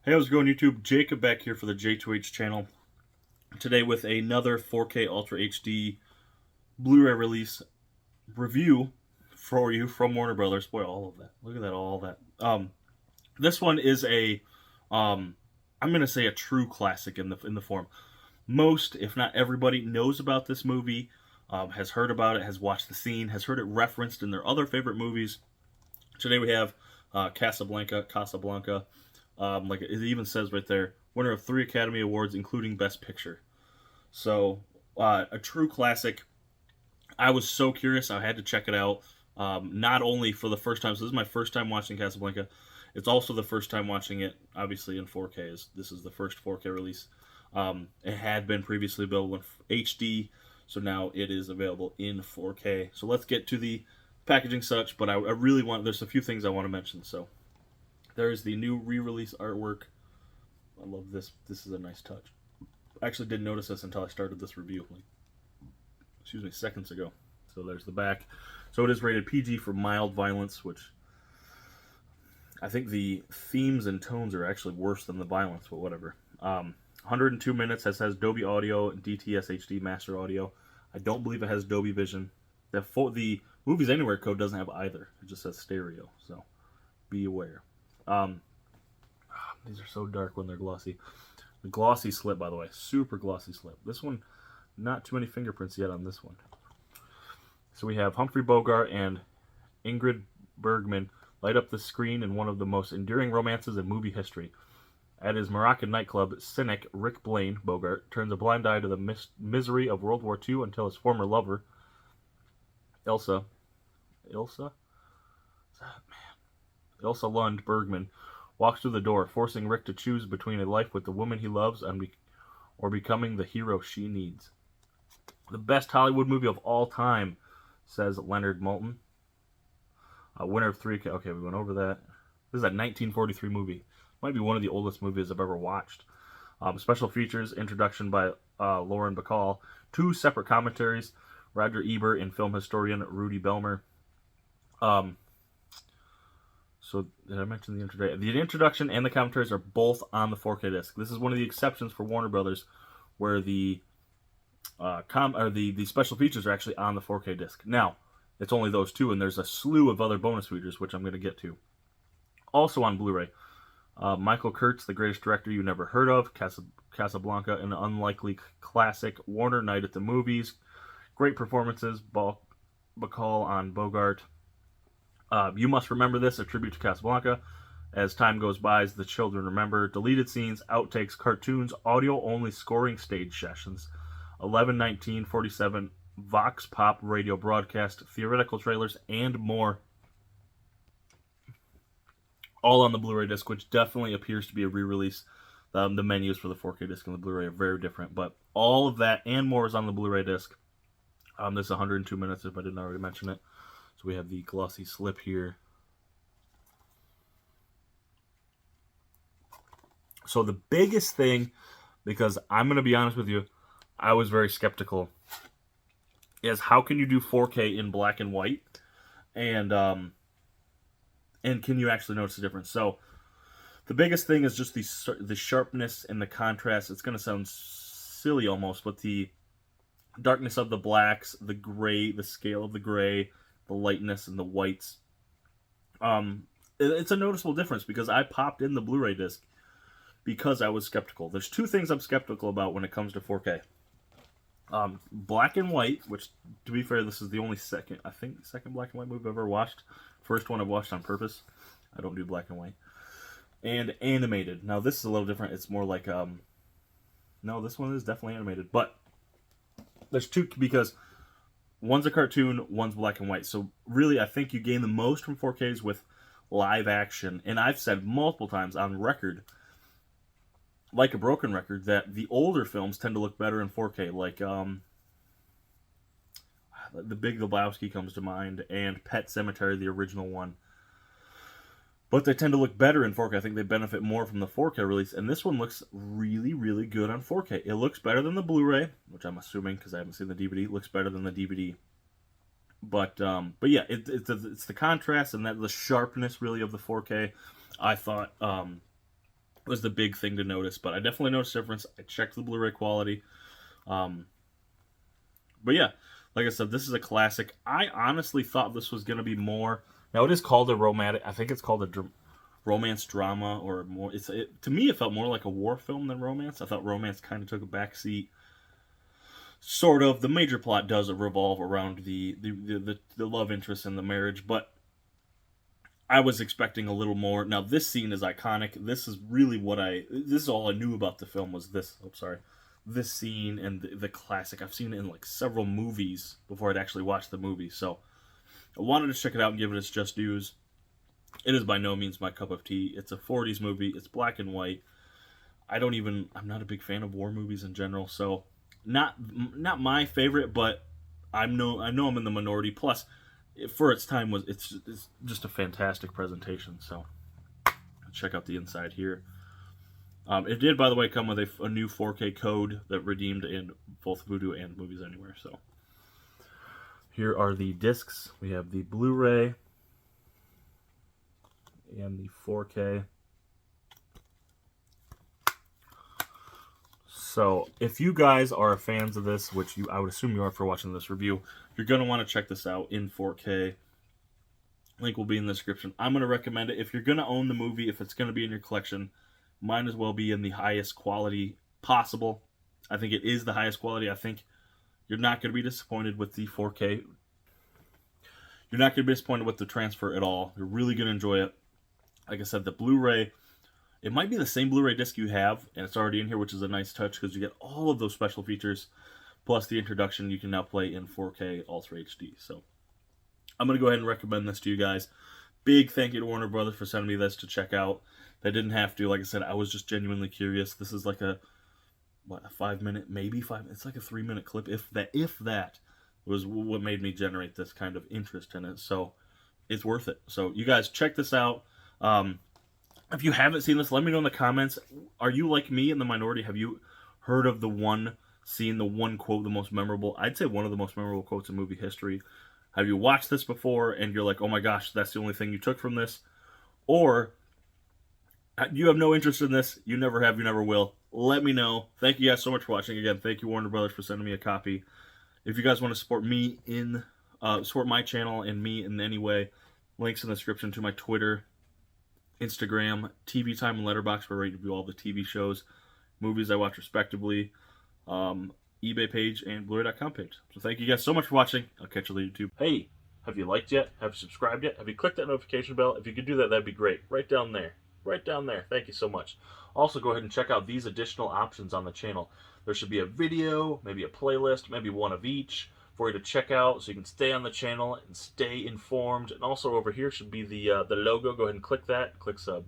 Hey, how's it going, YouTube? Jacob back here for the JTwoH channel. Today with another 4K Ultra HD Blu-ray release review for you from Warner Brothers. Boy, all of that. Look at that, all that. This one is I'm gonna say a true classic in the form. Most, if not everybody, knows about this movie, has heard about it, has watched the scene, has heard it referenced in their other favorite movies. Today we have Casablanca. Like it even says right there, winner of 3 Academy Awards, including Best Picture. So a true classic. I was so curious, I had to check it out. Not only for the first time, so this is my first time watching Casablanca. It's also the first time watching it, obviously in 4K. This is the first 4K release. It had been previously available in HD, so now it is available in 4K. So let's get to the packaging such. But I really want. There's a few things I want to mention. So there's the new re-release artwork. I love this. This is a nice touch. I actually didn't notice this until I started this review, seconds ago. So there's the back. So it is rated PG for mild violence, which I think the themes and tones are actually worse than the violence, but whatever. 102 minutes. Has Dolby Audio and DTS HD Master Audio. I don't believe it has Dolby Vision. The Movies Anywhere code doesn't have either. It just says stereo, so be aware. These are so dark when they're glossy. The glossy slip, by the way, super glossy slip. This one, not too many fingerprints yet on this one. So we have Humphrey Bogart and Ingrid Bergman light up the screen in one of the most enduring romances in movie history. At his Moroccan nightclub, cynic Rick Blaine Bogart turns a blind eye to the misery of World War II until his former lover, Ilsa Lund Bergman, walks through the door, forcing Rick to choose between a life with the woman he loves or becoming the hero she needs. The best Hollywood movie of all time, says Leonard Maltin. Winner of 3. Okay, we went over that. This is a 1943 movie. Might be one of the oldest movies I've ever watched. Special features, introduction by Lauren Bacall. 2 separate commentaries, Roger Ebert and film historian Rudy Belmer. So did I mention the introduction? The introduction and the commentaries are both on the 4K disc. This is one of the exceptions for Warner Brothers, where the special features are actually on the 4K disc. Now, it's only those 2, and there's a slew of other bonus features, which I'm going to get to. Also on Blu-ray, Michael Kurtz, The Greatest Director You Never Heard Of, Casablanca, an unlikely classic, Warner Night at the Movies, great performances, Bacall on Bogart. You Must Remember This, a tribute to Casablanca. As time goes by, as the children remember, deleted scenes, outtakes, cartoons, audio-only scoring stage sessions, 11/19/47 Vox Pop radio broadcast, theoretical trailers, and more. All on the Blu-ray disc, which definitely appears to be a re-release. The menus for the 4K disc and the Blu-ray are very different, but all of that and more is on the Blu-ray disc. This is 102 minutes, if I didn't already mention it. So we have the glossy slip here. So the biggest thing, because I'm going to be honest with you, I was very skeptical, is how can you do 4K in black and white, and can you actually notice the difference? So the biggest thing is just the sharpness and the contrast. It's going to sound silly almost, but the darkness of the blacks, the gray, the scale of the gray, the lightness and the whites. It's a noticeable difference because I popped in the Blu-ray disc because I was skeptical. There's 2 things I'm skeptical about when it comes to 4K. Black and white, which, to be fair, this is the only second black and white movie I've ever watched. First one I've watched on purpose. I don't do black and white. And animated. Now, this is a little different. It's more like, no, this one is definitely animated. But there's 2, because one's a cartoon, one's black and white. So really, I think you gain the most from 4Ks with live action. And I've said multiple times on record, like a broken record, that the older films tend to look better in 4K. Like The Big Lebowski comes to mind, and Pet Sematary, the original one. But they tend to look better in 4K. I think they benefit more from the 4K release. And this one looks really, really good on 4K. It looks better than the Blu-ray, which I'm assuming, because I haven't seen the DVD, it looks better than the DVD. But yeah, it's the contrast and that the sharpness, really, of the 4K. I thought was the big thing to notice. But I definitely noticed a difference. I checked the Blu-ray quality. But yeah, like I said, this is a classic. I honestly thought this was going to be more. Now it is called a romantic. I think it's called a romance drama, or more. To me, it felt more like a war film than romance. I thought romance kind of took a backseat. Sort of. The major plot does revolve around the love interest and the marriage, but I was expecting a little more. Now this scene is iconic. This is really this is all I knew about the film was this. Oh, sorry. This scene and the classic. I've seen it in like several movies before I'd actually watched the movie. So I wanted to check it out and give it its just dues. It is by no means my cup of tea. It's a 40s movie. It's black and white. I'm not a big fan of war movies in general, so not my favorite, but I know I'm in the minority. Plus, for its time, it's just a fantastic presentation. So check out the inside here. It did, by the way, come with a new 4K code that redeemed in both Vudu and Movies Anywhere. So here are the discs. We have the Blu-ray and the 4K. So if you guys are fans of this, which I would assume you are for watching this review, you're going to want to check this out in 4K. Link will be in the description. I'm going to recommend it. If you're going to own the movie, if it's going to be in your collection, might as well be in the highest quality possible. I think it is the highest quality. I think you're not going to be disappointed with the 4K. You're not going to be disappointed with the transfer at all. You're really going to enjoy it. Like I said, the Blu-ray, it might be the same Blu-ray disc you have, and it's already in here, which is a nice touch because you get all of those special features, plus the introduction you can now play in 4K Ultra HD. So I'm going to go ahead and recommend this to you guys. Big thank you to Warner Brothers for sending me this to check out. They didn't have to. Like I said, I was just genuinely curious. This is like a 5-minute, maybe 5. It's like a 3-minute clip, if that was what made me generate this kind of interest in it. So it's worth it. So you guys check this out. If you haven't seen this, let me know in the comments. Are you like me in the minority? Have you heard of the one scene, the one quote, the most memorable? I'd say one of the most memorable quotes in movie history. Have you watched this before and you're like, oh my gosh, that's the only thing you took from this? Or you have no interest in this, you never have, you never will. Let me know. Thank you guys so much for watching. Again, thank you Warner Brothers for sending me a copy. If you guys want to support me support my channel and me in any way, links in the description to my Twitter, Instagram, TV Time, and Letterboxd, where I review all the TV shows, movies I watch respectively, eBay page, and Blu-ray.com page. So thank you guys so much for watching. I'll catch you on YouTube. Hey, have you liked yet? Have you subscribed yet? Have you clicked that notification bell? If you could do that, that'd be great. Right down there. Right down there. Thank you so much. Also, go ahead and check out these additional options on the channel. There should be a video, maybe a playlist, maybe one of each for you to check out so you can stay on the channel and stay informed. And also over here should be the logo. Go ahead and click that. Click sub.